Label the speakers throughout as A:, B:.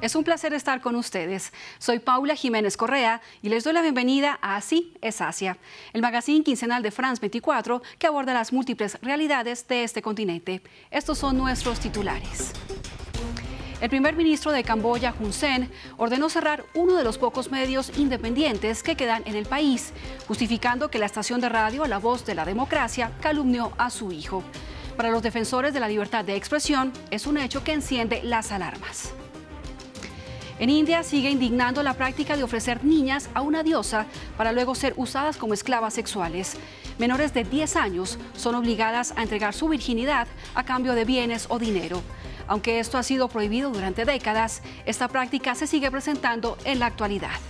A: Es un placer estar con ustedes. Soy Paula Jiménez Correa y les doy la bienvenida a Así es Asia, el magazine quincenal de France 24 que aborda las múltiples realidades de este continente. Estos son nuestros titulares. El primer ministro de Camboya, Hun Sen, ordenó cerrar uno de los pocos medios independientes que quedan en el país, justificando que la estación de radio La Voz de la Democracia calumnió a su hijo. Para los defensores de la libertad de expresión, es un hecho que enciende las alarmas. En India sigue indignando la práctica de ofrecer niñas a una diosa para luego ser usadas como esclavas sexuales. Menores de 10 años son obligadas a entregar su virginidad a cambio de bienes o dinero. Aunque esto ha sido prohibido durante décadas, esta práctica se sigue presentando en la actualidad.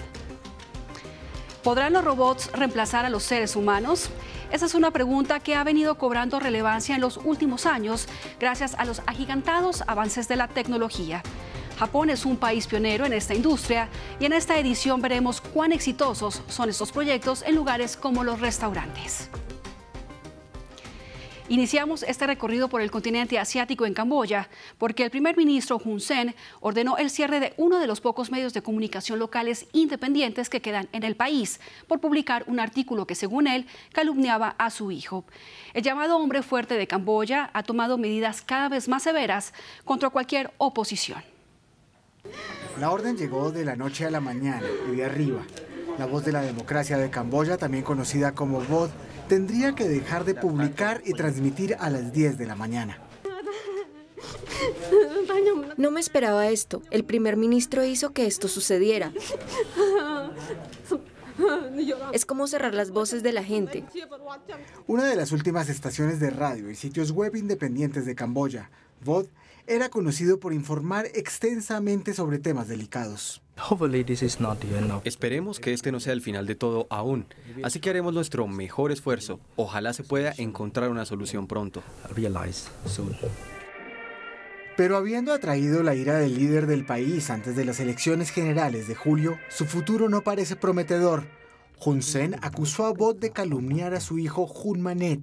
A: ¿Podrán los robots reemplazar a los seres humanos? Esa es una pregunta que ha venido cobrando relevancia en los últimos años gracias a los agigantados avances de la tecnología. Japón es un país pionero en esta industria y en esta edición veremos cuán exitosos son estos proyectos en lugares como los restaurantes. Iniciamos este recorrido por el continente asiático en Camboya porque el primer ministro Hun Sen ordenó el cierre de uno de los pocos medios de comunicación locales independientes que quedan en el país por publicar un artículo que, según él, calumniaba a su hijo. El llamado hombre fuerte de Camboya ha tomado medidas cada vez más severas contra cualquier oposición.
B: La orden llegó de la noche a la mañana y de arriba. La Voz de la Democracia de Camboya, también conocida como VOD, tendría que dejar de publicar y transmitir a las 10 de la mañana.
C: No me esperaba esto. El primer ministro hizo que esto sucediera. Es como cerrar las voces de la gente.
B: Una de las últimas estaciones de radio y sitios web independientes de Camboya, VOD, era conocido por informar extensamente sobre temas delicados.
D: Esperemos que este no sea el final de todo aún, así que haremos nuestro mejor esfuerzo. Ojalá se pueda encontrar una solución pronto.
B: Pero habiendo atraído la ira del líder del país antes de las elecciones generales de julio, su futuro no parece prometedor. Hun Sen acusó a VOD de calumniar a su hijo Hun Manet,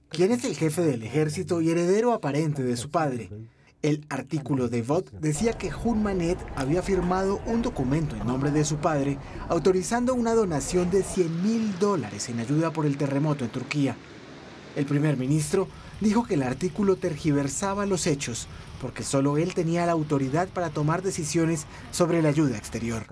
B: quien es el jefe del ejército y heredero aparente de su padre. El artículo de VOD decía que Hun Manet había firmado un documento en nombre de su padre autorizando una donación de $100.000 en ayuda por el terremoto en Turquía. El primer ministro dijo que el artículo tergiversaba los hechos porque solo él tenía la autoridad para tomar decisiones sobre la ayuda exterior.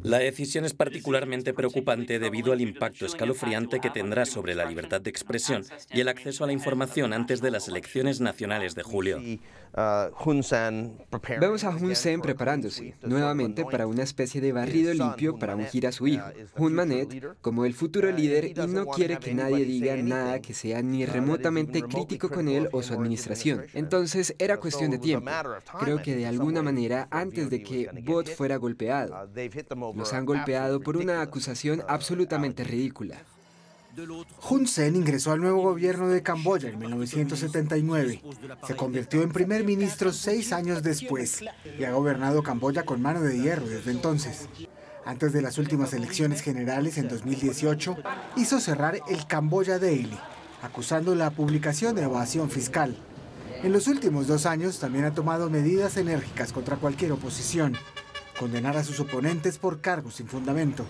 E: La decisión es particularmente preocupante debido al impacto escalofriante que tendrá sobre la libertad de expresión y el acceso a la información antes de las elecciones nacionales de julio.
F: Vemos a Hun Sen preparándose nuevamente para una especie de barrido limpio para ungir a su hijo, Hun Manet, como el futuro líder y no quiere que nadie diga nada que sea ni remotamente crítico con él o su administración. Entonces era cuestión de tiempo. Creo que de alguna manera antes de que VOD fuera golpeado. Los han golpeado por una acusación absolutamente ridícula.
B: Hun Sen ingresó al nuevo gobierno de Camboya en 1979. Se convirtió en primer ministro 6 años después y ha gobernado Camboya con mano de hierro desde entonces. Antes de las últimas elecciones generales en 2018, hizo cerrar el Camboya Daily, acusando la publicación de evasión fiscal. En los últimos 2 años también ha tomado medidas enérgicas contra cualquier oposición, condenar a sus oponentes por cargos sin fundamento.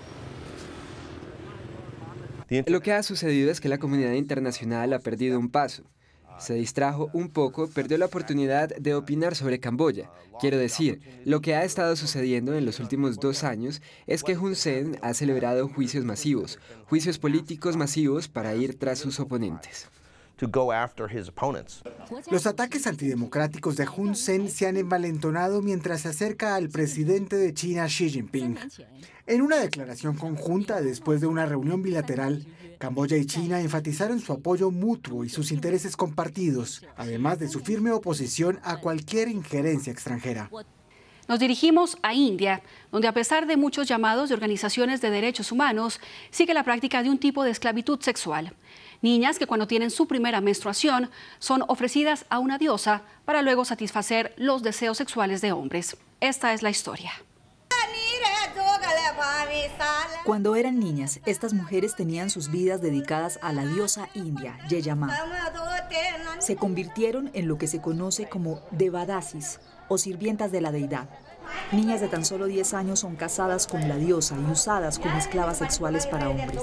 F: Lo que ha sucedido es que la comunidad internacional ha perdido un paso. Se distrajo un poco, perdió la oportunidad de opinar sobre Camboya. Quiero decir, lo que ha estado sucediendo en los últimos 2 años es que Hun Sen ha celebrado juicios masivos, juicios políticos masivos para ir tras sus oponentes.
B: Los ataques antidemocráticos de Hun Sen se han envalentonado mientras se acerca al presidente de China, Xi Jinping. En una declaración conjunta después de una reunión bilateral, Camboya y China enfatizaron su apoyo mutuo y sus intereses compartidos, además de su firme oposición a cualquier injerencia extranjera.
A: Nos dirigimos a India, donde a pesar de muchos llamados de organizaciones de derechos humanos, sigue la práctica de un tipo de esclavitud sexual. Niñas que cuando tienen su primera menstruación son ofrecidas a una diosa para luego satisfacer los deseos sexuales de hombres. Esta es la historia.
G: Cuando eran niñas, estas mujeres tenían sus vidas dedicadas a la diosa india, Yeyama. Se convirtieron en lo que se conoce como devadasis, o sirvientas de la deidad. Niñas de tan solo 10 años son casadas con la diosa y usadas como esclavas sexuales para hombres.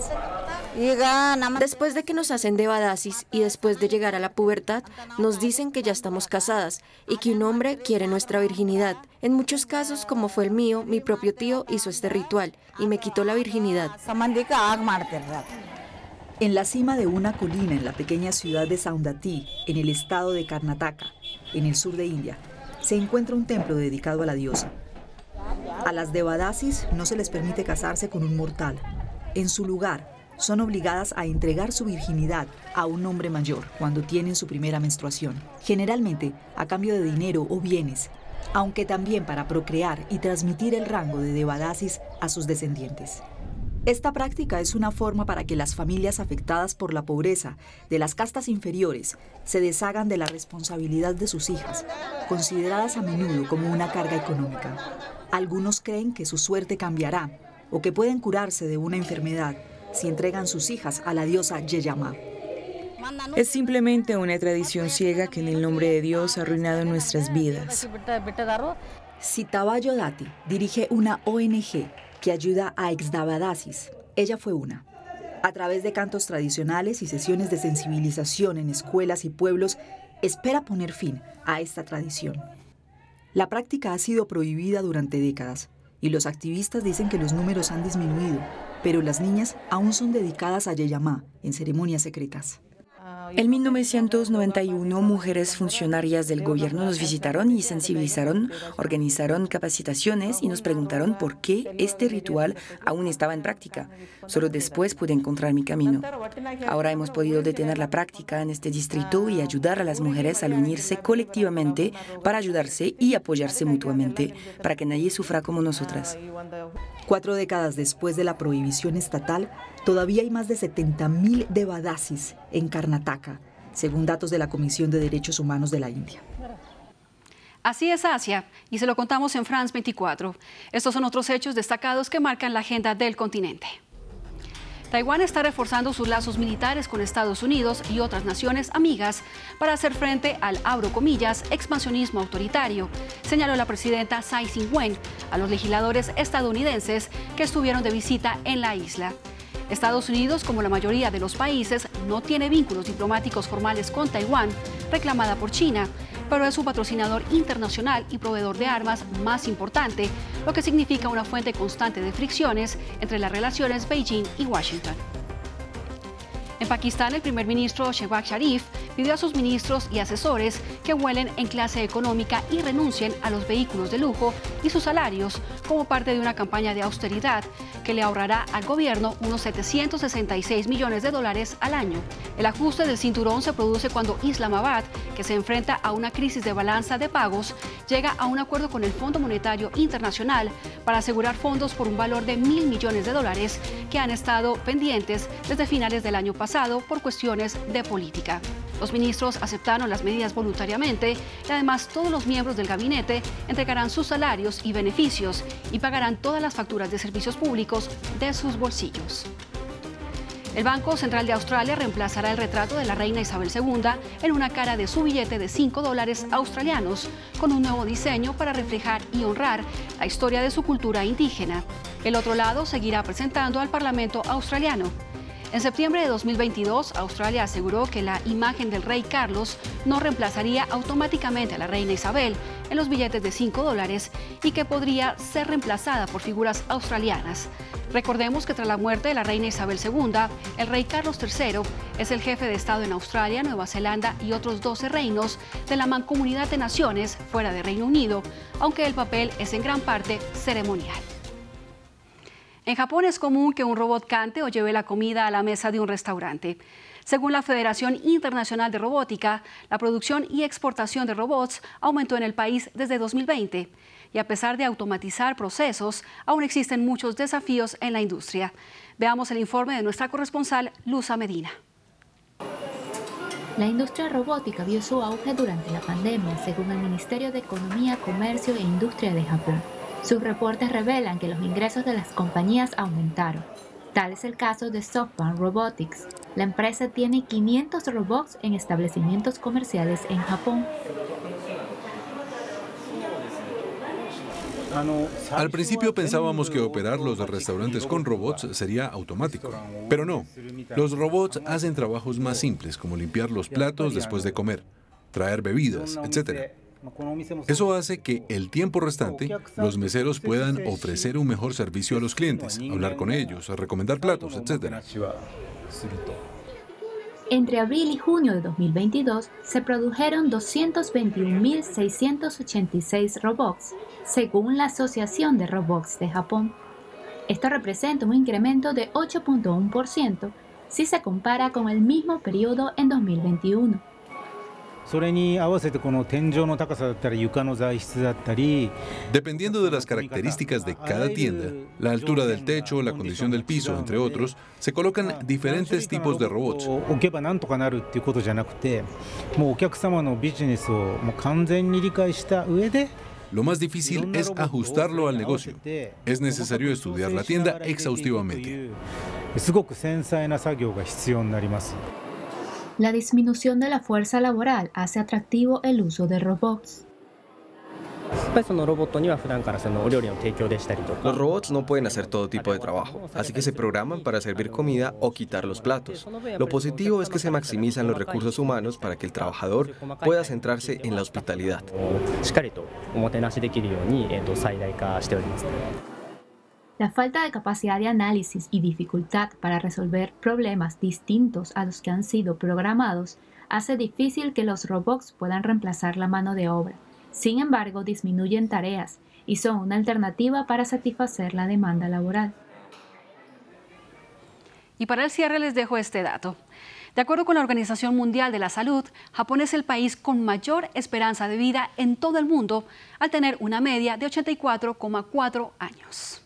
C: Después de que nos hacen devadasis y después de llegar a la pubertad, nos dicen que ya estamos casadas y que un hombre quiere nuestra virginidad. En muchos casos, como fue el mío, mi propio tío hizo este ritual y me quitó la virginidad.
G: En la cima de una colina en la pequeña ciudad de Saundatti, en el estado de Karnataka, en el sur de India, se encuentra un templo dedicado a la diosa. A las devadasis no se les permite casarse con un mortal. En su lugar, son obligadas a entregar su virginidad a un hombre mayor cuando tienen su primera menstruación, generalmente a cambio de dinero o bienes, aunque también para procrear y transmitir el rango de devadasis a sus descendientes. Esta práctica es una forma para que las familias afectadas por la pobreza de las castas inferiores se deshagan de la responsabilidad de sus hijas, consideradas a menudo como una carga económica. Algunos creen que su suerte cambiará o que pueden curarse de una enfermedad si entregan sus hijas a la diosa Yeyamá.
H: Es simplemente una tradición ciega que en el nombre de Dios ha arruinado nuestras vidas.
G: Sitabayo Dati dirige una ONG que ayuda a exdavadasis. Ella fue una. A través de cantos tradicionales y sesiones de sensibilización en escuelas y pueblos, espera poner fin a esta tradición. La práctica ha sido prohibida durante décadas y los activistas dicen que los números han disminuido, pero las niñas aún son dedicadas a Yeyamá en ceremonias secretas.
H: En 1991, mujeres funcionarias del gobierno nos visitaron y sensibilizaron, organizaron capacitaciones y nos preguntaron por qué este ritual aún estaba en práctica. Solo después pude encontrar mi camino. Ahora hemos podido detener la práctica en este distrito y ayudar a las mujeres a unirse colectivamente para ayudarse y apoyarse mutuamente, para que nadie sufra como nosotras.
G: 4 décadas después de la prohibición estatal, todavía hay más de 70.000 devadasis en Karnataka, según datos de la Comisión de Derechos Humanos de la India.
A: Así es Asia, y se lo contamos en France 24. Estos son otros hechos destacados que marcan la agenda del continente. Taiwán está reforzando sus lazos militares con Estados Unidos y otras naciones amigas para hacer frente al, abro comillas, expansionismo autoritario, señaló la presidenta Tsai Ing-wen a los legisladores estadounidenses que estuvieron de visita en la isla. Estados Unidos, como la mayoría de los países, no tiene vínculos diplomáticos formales con Taiwán, reclamada por China, pero es su patrocinador internacional y proveedor de armas más importante, lo que significa una fuente constante de fricciones entre las relaciones Beijing y Washington. En Pakistán, el primer ministro Shehbaz Sharif pidió a sus ministros y asesores que vuelen en clase económica y renuncien a los vehículos de lujo y sus salarios como parte de una campaña de austeridad que le ahorrará al gobierno unos $766 millones al año. El ajuste del cinturón se produce cuando Islamabad, que se enfrenta a una crisis de balanza de pagos, llega a un acuerdo con el Fondo Monetario Internacional para asegurar fondos por un valor de $1.000 millones que han estado pendientes desde finales del año pasado por cuestiones de política. Los ministros aceptaron las medidas voluntariamente y además todos los miembros del gabinete entregarán sus salarios y beneficios y pagarán todas las facturas de servicios públicos de sus bolsillos. El Banco Central de Australia reemplazará el retrato de la reina Isabel II en una cara de su billete de $5 australianos, con un nuevo diseño para reflejar y honrar la historia de su cultura indígena. El otro lado seguirá presentando al Parlamento australiano. En septiembre de 2022, Australia aseguró que la imagen del rey Carlos no reemplazaría automáticamente a la reina Isabel en los billetes de $5 y que podría ser reemplazada por figuras australianas. Recordemos que tras la muerte de la reina Isabel II, el rey Carlos III es el jefe de Estado en Australia, Nueva Zelanda y otros 12 reinos de la Mancomunidad de Naciones fuera de Reino Unido, aunque el papel es en gran parte ceremonial. En Japón es común que un robot cante o lleve la comida a la mesa de un restaurante. Según la Federación Internacional de Robótica, la producción y exportación de robots aumentó en el país desde 2020. Y a pesar de automatizar procesos, aún existen muchos desafíos en la industria. Veamos el informe de nuestra corresponsal, Luza Medina.
I: La industria robótica vio su auge durante la pandemia, según el Ministerio de Economía, Comercio e Industria de Japón. Sus reportes revelan que los ingresos de las compañías aumentaron. Tal es el caso de SoftBank Robotics. La empresa tiene 500 robots en establecimientos comerciales en Japón.
J: Al principio pensábamos que operar los restaurantes con robots sería automático, pero no. Los robots hacen trabajos más simples, como limpiar los platos después de comer, traer bebidas, etc. Eso hace que el tiempo restante, los meseros puedan ofrecer un mejor servicio a los clientes, hablar con ellos, recomendar platos, etc.
I: Entre abril y junio de 2022 se produjeron 221.686 robots, según la Asociación de Robots de Japón. Esto representa un incremento de 8.1% si se compara con el mismo periodo en 2021.
J: Dependiendo de las características de cada tienda, la altura del techo, la condición del piso, entre otros, se colocan diferentes tipos de robots. Lo más difícil es ajustarlo al negocio. Es necesario estudiar la tienda exhaustivamente.
I: La disminución de la fuerza laboral hace atractivo el uso de robots.
D: Los robots no pueden hacer todo tipo de trabajo, así que se programan para servir comida o quitar los platos. Lo positivo es que se maximizan los recursos humanos para que el trabajador pueda centrarse en la hospitalidad.
I: La falta de capacidad de análisis y dificultad para resolver problemas distintos a los que han sido programados hace difícil que los robots puedan reemplazar la mano de obra. Sin embargo, disminuyen tareas y son una alternativa para satisfacer la demanda laboral.
A: Y para el cierre les dejo este dato. De acuerdo con la Organización Mundial de la Salud, Japón es el país con mayor esperanza de vida en todo el mundo, al tener una media de 84,4 años.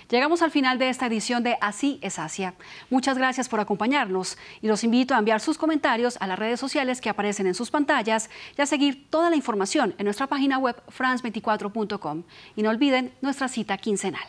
A: Llegamos al final de esta edición de Así es Asia. Muchas gracias por acompañarnos y los invito a enviar sus comentarios a las redes sociales que aparecen en sus pantallas y a seguir toda la información en nuestra página web france24.com. Y no olviden nuestra cita quincenal.